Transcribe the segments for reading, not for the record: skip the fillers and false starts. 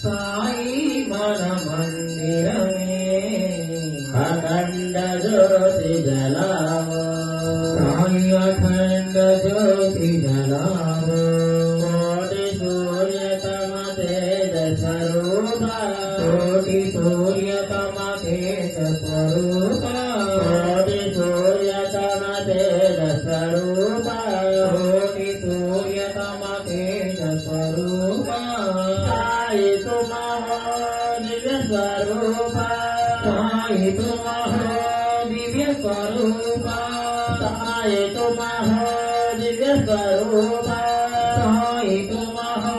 साई मन मंदिर में अखंड ज्योति जलाओ साई अखंड ज्योति जलाओ कोटि सूर्य तम तेज स्वरूपा कोटि सूर्य तम तेज स्वरूपा कोटि सूर्य तम तेज स्वरूपा कोटि सूर्य तम तेज स्वरूपा साई तुम हो दिव्य स्वरूपा साई तुम हो दिव्य स्वरूपा साई तुम हो दिव्य स्वरूपा साई तुम हो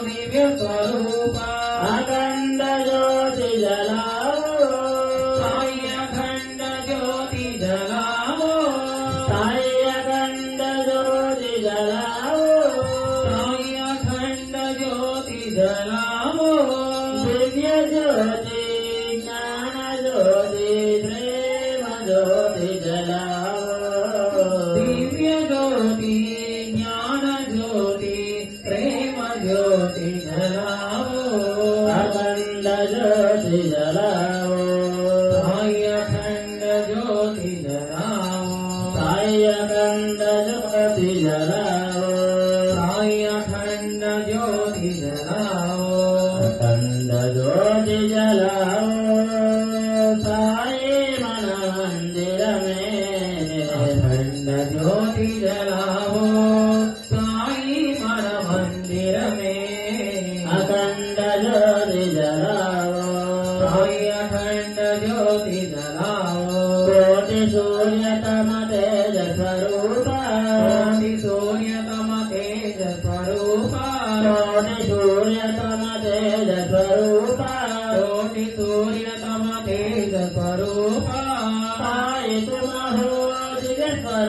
दिव्य स्वरूपा अखंड ज्योति जलाओ साई अखंड ज्योति जलाओ साई अखंड ज्योति जलाओ साई अखंड ज्योति जलाओ दिव्य ज्योति ज्ञान ज्योति प्रेम ज्योति जलाओ दिव्य ज्योति ज्ञान ज्योति प्रेम ज्योति जलाओ अखंड ज्योति जलाओ साई अखंड ज्योति जलाओ साई अखंड ज्योति जलाओ साई अखंड ज्योति जलाओ अखंड ज्योति जलाओ साई मन मंदिर में अखंड ज्योति जलाओ साई मन मंदिर में अखंड ज्योति जलाओ साई अखंड ज्योति जलाओ कोटि सूर्य तम तेज स्वरूपा कोटि सूर्य तम तेज स्वरूपा कोटि सूर्य तम तेज स्वरूपा कोटि सूर्य तम तेज स्वरूपा साई तुम हो